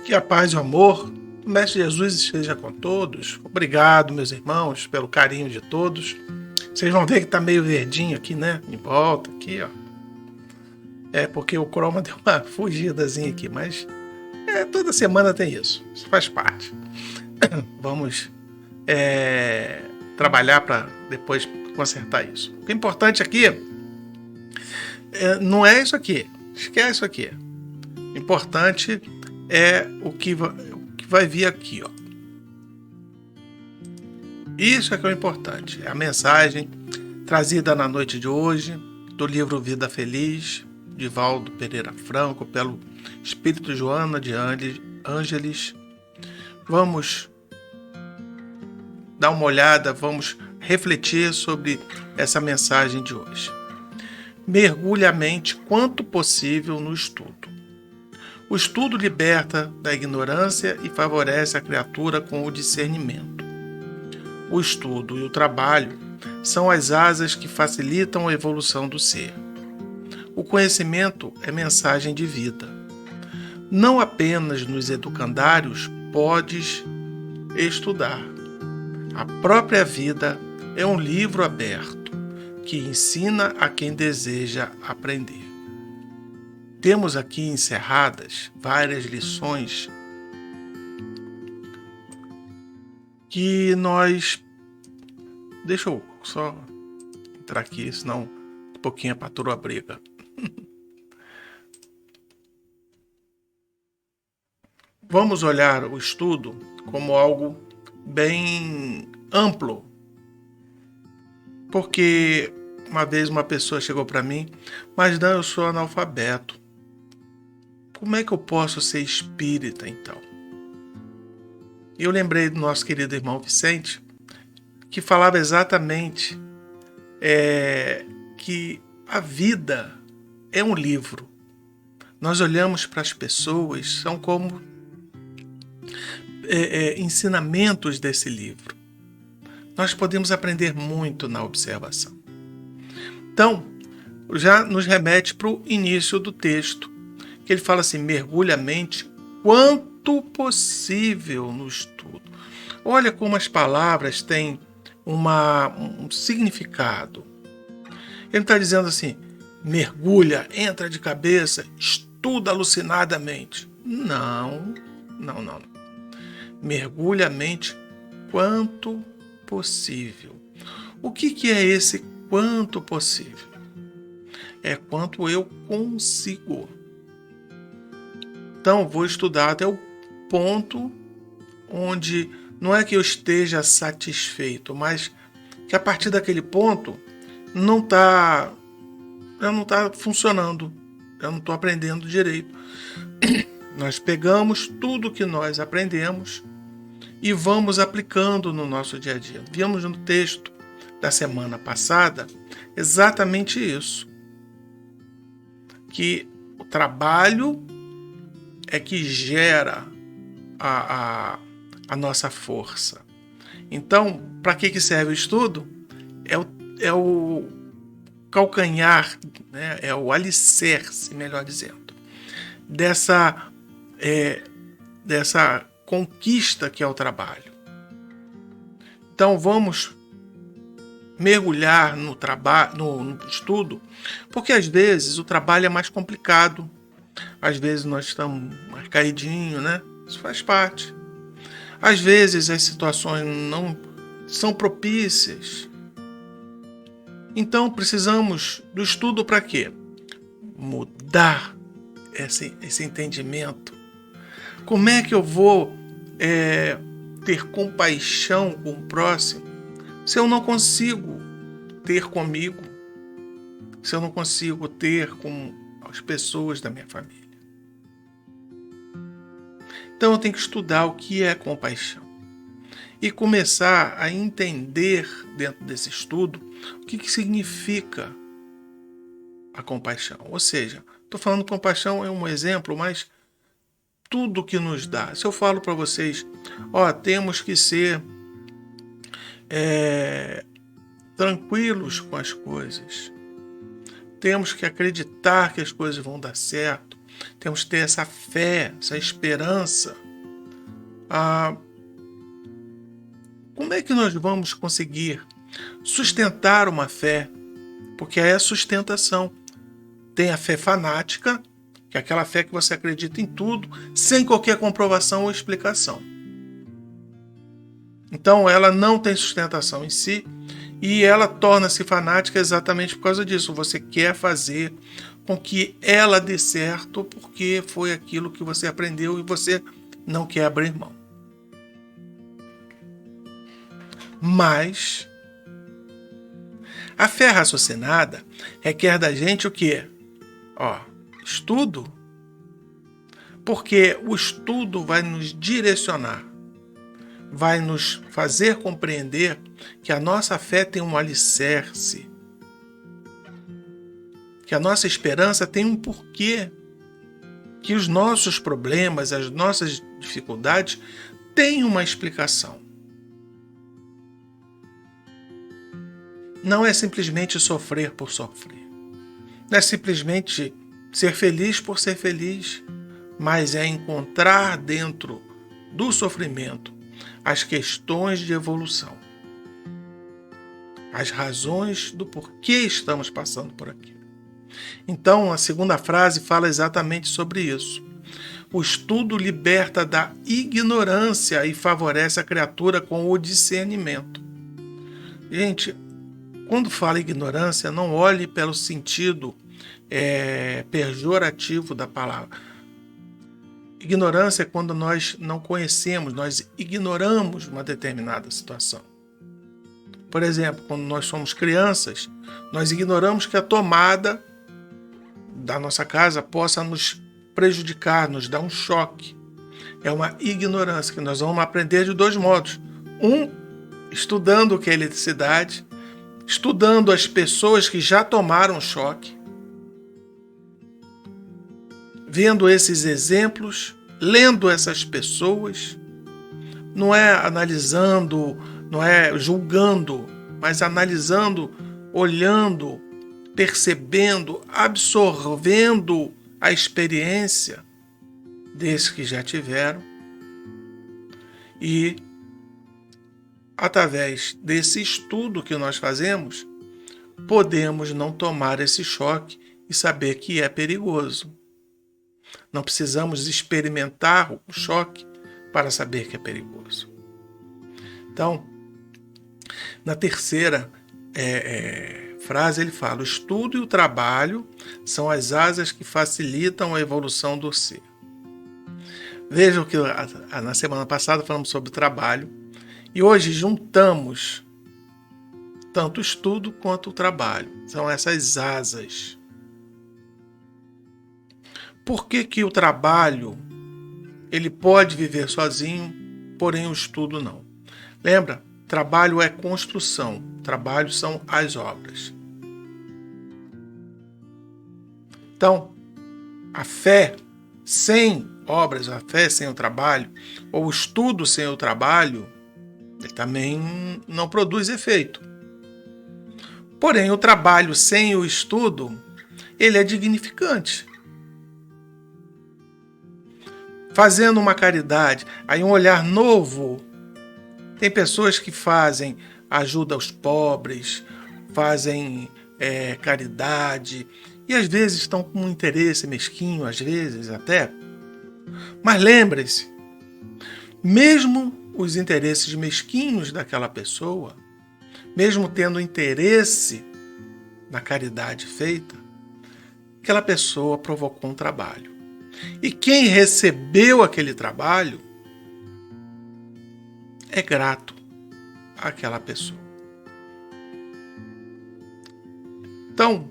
Que a paz e o amor do Mestre Jesus esteja com todos. Obrigado, meus irmãos, pelo carinho de todos. Vocês vão ver que tá meio verdinho aqui, né? Em volta, aqui, ó. É porque o croma deu uma fugidazinha aqui, mas toda semana tem isso. Isso faz parte. Vamos trabalhar para depois consertar isso. O que é importante aqui não é isso aqui. Esquece isso aqui. O importante é o que vai vir aqui, ó. Isso é que é o importante. É a mensagem trazida na noite de hoje do livro Vida Feliz, de Valdo Pereira Franco, pelo Espírito Joana de Ângeles. Vamos dar uma olhada, vamos refletir sobre essa mensagem de hoje. Mergulhe a mente quanto possível no estudo. O estudo liberta da ignorância e favorece a criatura com o discernimento. O estudo e o trabalho são as asas que facilitam a evolução do ser. O conhecimento é mensagem de vida. Não apenas nos educandários podes estudar. A própria vida é um livro aberto que ensina a quem deseja aprender. Temos aqui encerradas várias lições que nós... Deixa eu só entrar aqui, senão um pouquinho paturou a briga. Vamos olhar o estudo como algo bem amplo, porque uma vez uma pessoa chegou para mim, mas não, eu sou analfabeto. Como é que eu posso ser espírita, então? E eu lembrei do nosso querido irmão Vicente, que falava exatamente que a vida é um livro. Nós olhamos para as pessoas, são como ensinamentos desse livro. Nós podemos aprender muito na observação. Então, já nos remete para o início do texto, que ele fala assim: mergulhe a mente quanto possível no estudo. Olha como as palavras têm um significado. Ele está dizendo assim: mergulha, entra de cabeça, estuda alucinadamente. Não. Mergulha a mente quanto possível. O que é esse quanto possível? É quanto eu consigo. Então, vou estudar até o ponto onde não é que eu esteja satisfeito, mas que a partir daquele ponto não está funcionando, eu não estou aprendendo direito. Nós pegamos tudo que nós aprendemos e vamos aplicando no nosso dia a dia. Vimos no texto da semana passada exatamente isso, que o trabalho é que gera a nossa força. Então, para que serve o estudo? É o calcanhar, né? É o alicerce, melhor dizendo, dessa conquista que é o trabalho. Então, vamos mergulhar no estudo, porque às vezes o trabalho é mais complicado. Às vezes nós estamos mais caidinhos, né? Isso faz parte. Às vezes as situações não são propícias. Então precisamos do estudo para quê? Mudar esse entendimento. Como é que eu vou ter compaixão com o próximo se eu não consigo ter comigo? Se eu não consigo ter com as pessoas da minha família? Então eu tenho que estudar o que é compaixão e começar a entender dentro desse estudo o que significa a compaixão. Ou seja, estou falando compaixão é um exemplo, mas tudo que nos dá. Se eu falo para vocês, temos que ser tranquilos com as coisas, temos que acreditar que as coisas vão dar certo, temos que ter essa fé, essa esperança. Como é que nós vamos conseguir sustentar uma fé? Porque é a sustentação. Tem a fé fanática, que é aquela fé que você acredita em tudo, sem qualquer comprovação ou explicação. Então ela não tem sustentação em si e ela torna-se fanática exatamente por causa disso. Você quer fazer com que ela dê certo porque foi aquilo que você aprendeu e você não quer abrir mão. Mas a fé raciocinada requer da gente o quê? Estudo. Porque o estudo vai nos direcionar, vai nos fazer compreender que a nossa fé tem um alicerce, que a nossa esperança tem um porquê, que os nossos problemas, as nossas dificuldades têm uma explicação. Não é simplesmente sofrer por sofrer. Não é simplesmente ser feliz por ser feliz, mas é encontrar dentro do sofrimento as questões de evolução, as razões do porquê estamos passando por aquilo. Então, a segunda frase fala exatamente sobre isso. O estudo liberta da ignorância e favorece a criatura com o discernimento. Gente, quando fala ignorância, não olhe pelo sentido pejorativo da palavra. Ignorância é quando nós não conhecemos, nós ignoramos uma determinada situação. Por exemplo, quando nós somos crianças, nós ignoramos que a tomada da nossa casa possa nos prejudicar, nos dar um choque. É uma ignorância que nós vamos aprender de dois modos. Estudando o que é eletricidade, estudando as pessoas que já tomaram choque, vendo esses exemplos, lendo essas pessoas, não é analisando, não é julgando, mas analisando, olhando, percebendo, absorvendo a experiência desses que já tiveram e, através desse estudo que nós fazemos, podemos não tomar esse choque e saber que é perigoso. Não precisamos experimentar o choque para saber que é perigoso. Então, na terceira frase ele fala: o estudo e o trabalho são as asas que facilitam a evolução do ser. Vejam que na semana passada falamos sobre o trabalho e hoje juntamos tanto o estudo quanto o trabalho. São essas asas. Por que o trabalho ele pode viver sozinho, porém o estudo não? Lembra? Trabalho é construção, trabalho são as obras. Então, a fé sem obras, a fé sem o trabalho, ou o estudo sem o trabalho, ele também não produz efeito. Porém, o trabalho sem o estudo, ele é dignificante. Fazendo uma caridade, aí um olhar novo. Tem pessoas que fazem ajuda aos pobres, fazem caridade, e às vezes estão com um interesse mesquinho, às vezes até. Mas lembre-se, mesmo os interesses mesquinhos daquela pessoa, mesmo tendo interesse na caridade feita, aquela pessoa provocou um trabalho. E quem recebeu aquele trabalho é grato àquela pessoa. Então,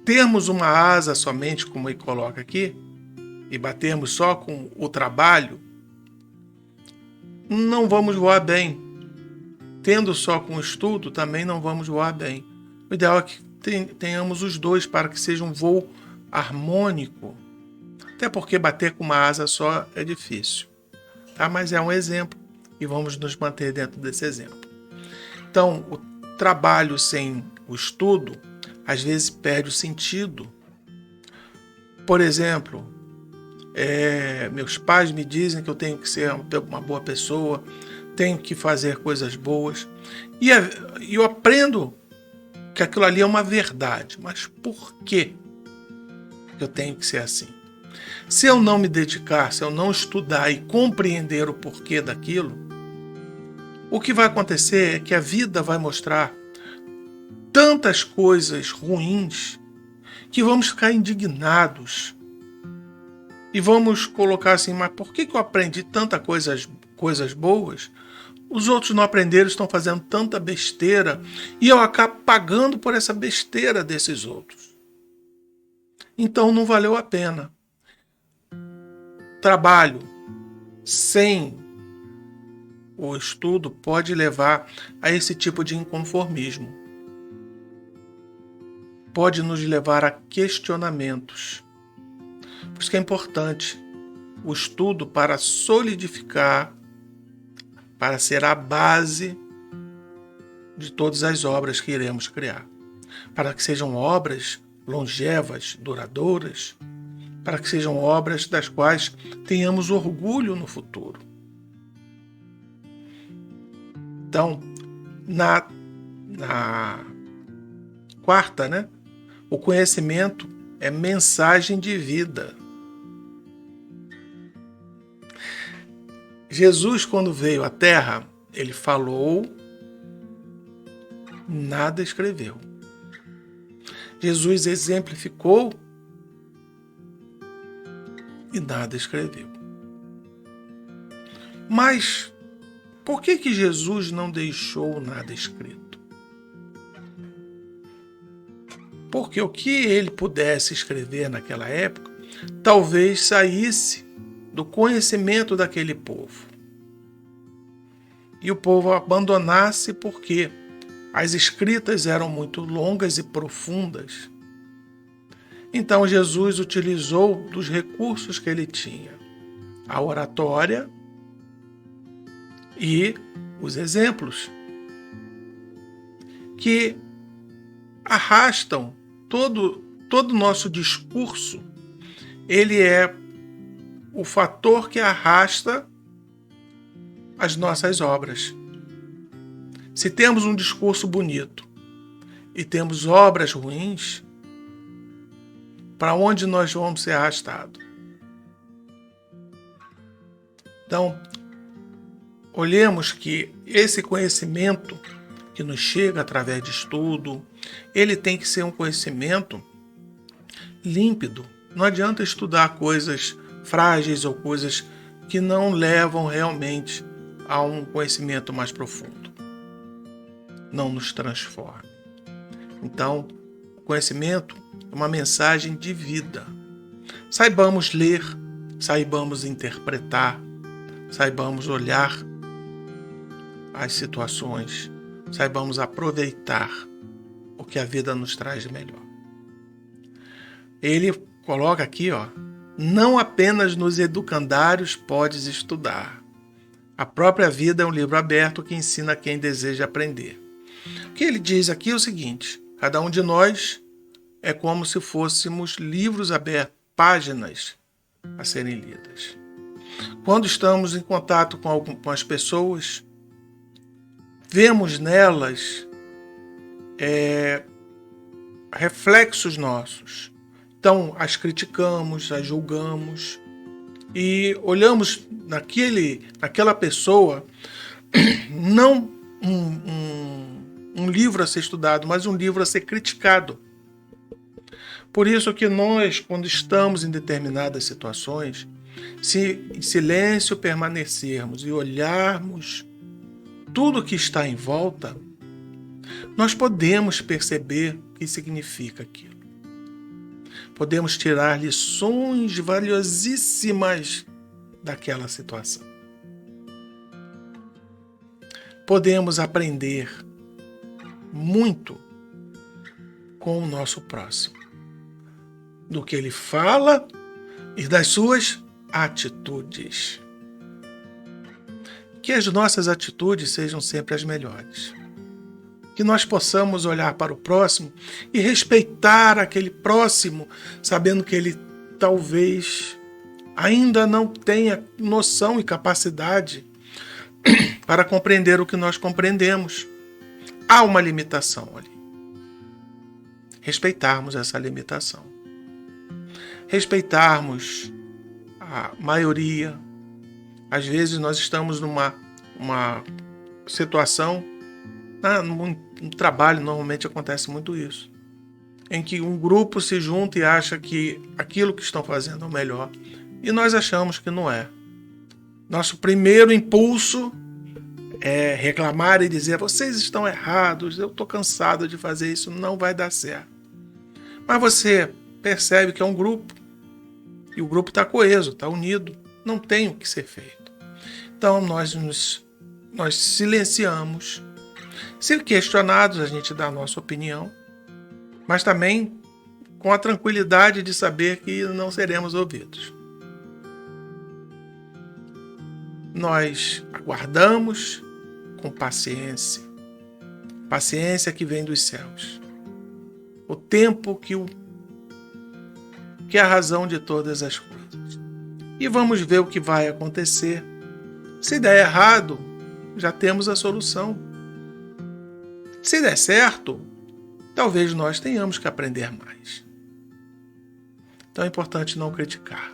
termos uma asa somente, como ele coloca aqui, e batermos só com o trabalho, não vamos voar bem. Tendo só com o estudo, também não vamos voar bem. O ideal é que tenhamos os dois para que seja um voo harmônico. Até porque bater com uma asa só é difícil. Tá? Mas é um exemplo e vamos nos manter dentro desse exemplo. Então, o trabalho sem o estudo, às vezes perde o sentido. Por exemplo, meus pais me dizem que eu tenho que ser uma boa pessoa, tenho que fazer coisas boas. E eu aprendo que aquilo ali é uma verdade. Mas por que eu tenho que ser assim? Se eu não me dedicar, se eu não estudar e compreender o porquê daquilo, o que vai acontecer é que a vida vai mostrar tantas coisas ruins que vamos ficar indignados e vamos colocar assim, mas por que eu aprendi tantas coisas boas? Os outros não aprenderam, estão fazendo tanta besteira e eu acabo pagando por essa besteira desses outros. Então não valeu a pena. Trabalho sem o estudo pode levar a esse tipo de inconformismo. Pode nos levar a questionamentos. Por isso que é importante o estudo para solidificar, para ser a base de todas as obras que iremos criar. Para que sejam obras longevas, duradouras, para que sejam obras das quais tenhamos orgulho no futuro. Então, na quarta, o conhecimento é mensagem de vida. Jesus, quando veio à Terra, ele falou, nada escreveu. Jesus exemplificou e nada escreveu. Mas por que Jesus não deixou nada escrito? Porque o que ele pudesse escrever naquela época, talvez saísse do conhecimento daquele povo. E o povo abandonasse porque as escritas eram muito longas e profundas. Então Jesus utilizou dos recursos que ele tinha, a oratória e os exemplos, que arrastam todo o nosso discurso. Ele é o fator que arrasta as nossas obras. Se temos um discurso bonito e temos obras ruins, para onde nós vamos ser arrastados? Então, olhemos que esse conhecimento que nos chega através de estudo, ele tem que ser um conhecimento límpido. Não adianta estudar coisas frágeis ou coisas que não levam realmente a um conhecimento mais profundo. Não nos transforma. Então, o conhecimento é uma mensagem de vida. Saibamos ler, saibamos interpretar, saibamos olhar as situações, saibamos aproveitar o que a vida nos traz de melhor. Ele coloca aqui, não apenas nos educandários podes estudar. A própria vida é um livro aberto que ensina a quem deseja aprender. O que ele diz aqui é o seguinte: cada um de nós é como se fôssemos livros abertos, páginas a serem lidas. Quando estamos em contato com as pessoas, vemos nelas reflexos nossos. Então, as criticamos, as julgamos e olhamos naquela pessoa não um livro a ser estudado, mas um livro a ser criticado. Por isso que nós, quando estamos em determinadas situações, se em silêncio permanecermos e olharmos tudo que está em volta, nós podemos perceber o que significa aquilo. Podemos tirar lições valiosíssimas daquela situação. Podemos aprender muito com o nosso próximo, do que ele fala e das suas atitudes. Que as nossas atitudes sejam sempre as melhores. Que nós possamos olhar para o próximo e respeitar aquele próximo, sabendo que ele talvez ainda não tenha noção e capacidade para compreender o que nós compreendemos. Há uma limitação ali. Respeitarmos essa limitação. Respeitarmos a maioria. Às vezes nós estamos numa situação, no trabalho normalmente acontece muito isso, em que um grupo se junta e acha que aquilo que estão fazendo é o melhor, e nós achamos que não é. Nosso primeiro impulso é reclamar e dizer: vocês estão errados, eu estou cansado de fazer isso, não vai dar certo. Mas você percebe que é um grupo, e o grupo está coeso, está unido, não tem o que ser feito. Então nós silenciamos. Se questionados, a gente dá a nossa opinião, mas também com a tranquilidade de saber que não seremos ouvidos. Nós aguardamos com paciência, paciência que vem dos céus, o tempo que é a razão de todas as coisas. E vamos ver o que vai acontecer. Se der errado, já temos a solução. Se der certo, talvez nós tenhamos que aprender mais. Então é importante não criticar.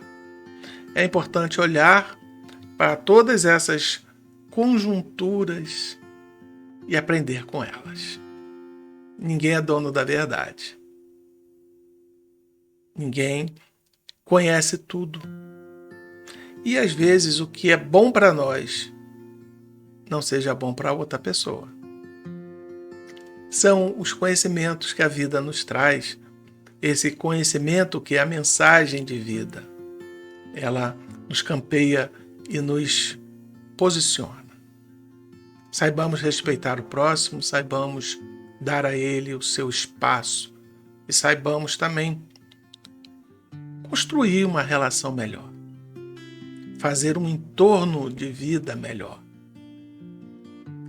É importante olhar para todas essas conjunturas e aprender com elas. Ninguém é dono da verdade. Ninguém conhece tudo. E às vezes o que é bom para nós não seja bom para outra pessoa. São os conhecimentos que a vida nos traz, esse conhecimento que é a mensagem de vida. Ela nos campeia e nos posiciona. Saibamos respeitar o próximo, saibamos dar a ele o seu espaço e saibamos também construir uma relação melhor, fazer um entorno de vida melhor,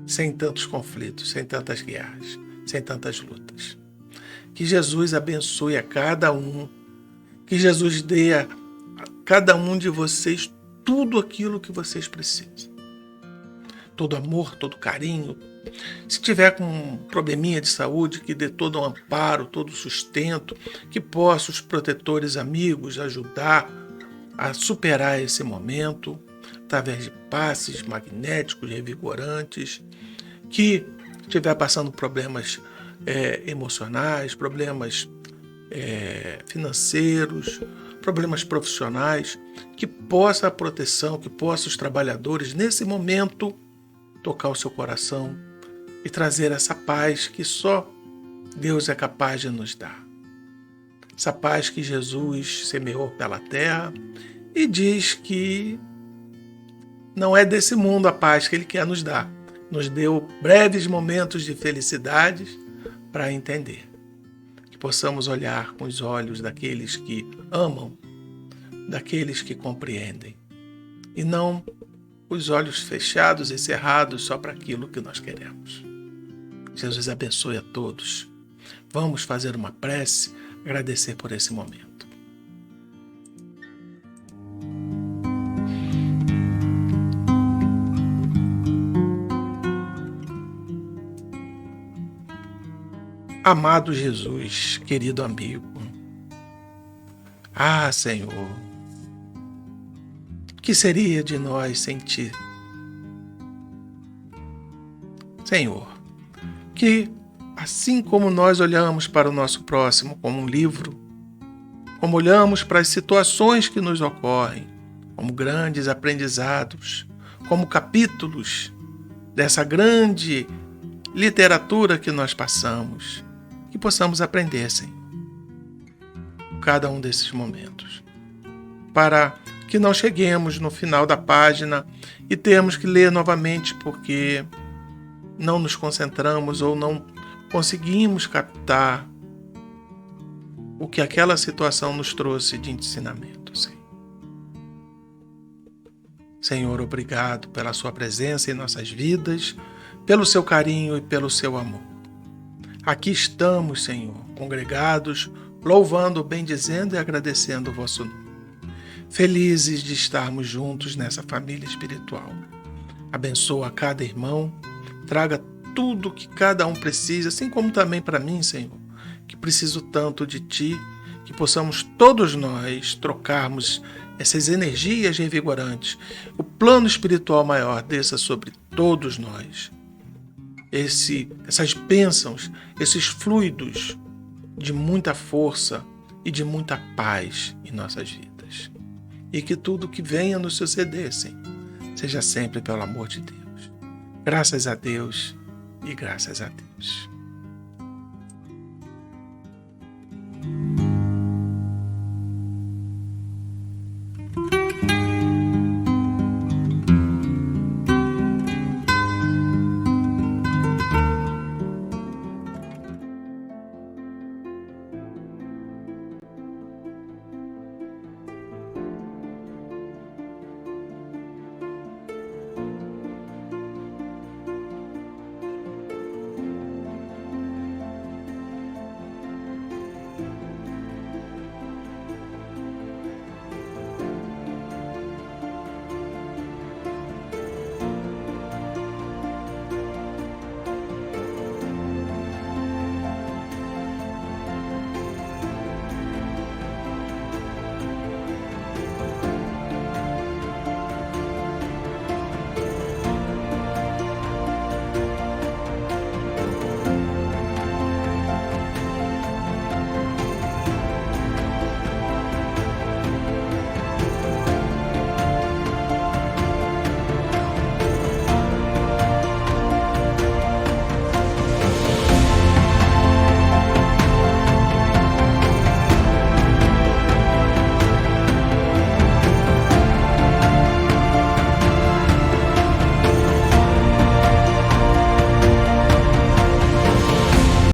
sem tantos conflitos, sem tantas guerras, sem tantas lutas. Que Jesus abençoe a cada um, que Jesus dê a cada um de vocês tudo aquilo que vocês precisam. Todo amor, todo carinho. Se tiver com um probleminha de saúde, que dê todo o amparo, todo o sustento, que possa os protetores amigos ajudar a superar esse momento, através de passes magnéticos, revigorantes, que estiver passando problemas emocionais, problemas financeiros, problemas profissionais, que possa a proteção, que possa os trabalhadores, nesse momento, tocar o seu coração e trazer essa paz que só Deus é capaz de nos dar. Essa paz que Jesus semeou pela terra e diz que não é desse mundo a paz que Ele quer nos dar. Nos deu breves momentos de felicidade para entender. Que possamos olhar com os olhos daqueles que amam, daqueles que compreendem, e não os olhos fechados e cerrados só para aquilo que nós queremos. Jesus abençoe a todos. Vamos fazer uma prece, agradecer por esse momento. Amado Jesus, querido amigo, Senhor, o que seria de nós sem Ti? Senhor, que assim como nós olhamos para o nosso próximo como um livro, como olhamos para as situações que nos ocorrem, como grandes aprendizados, como capítulos dessa grande literatura que nós passamos, que possamos aprender, Senhor, cada um desses momentos, para que não cheguemos no final da página e temos que ler novamente porque não nos concentramos ou não conseguimos captar o que aquela situação nos trouxe de ensinamento, Senhor. Senhor, obrigado pela sua presença em nossas vidas, pelo seu carinho e pelo seu amor. Aqui estamos, Senhor, congregados, louvando, bendizendo e agradecendo o vosso nome. felizes de estarmos juntos nessa família espiritual. Abençoa cada irmão, traga tudo que cada um precisa, assim como também para mim, Senhor, que preciso tanto de Ti, que possamos todos nós trocarmos essas energias revigorantes. O plano espiritual maior desça sobre todos nós. Essas bênçãos, esses fluidos de muita força e de muita paz em nossas vidas. E que tudo que venha nos sucedessem seja sempre pelo amor de Deus. Graças a Deus e graças a Deus.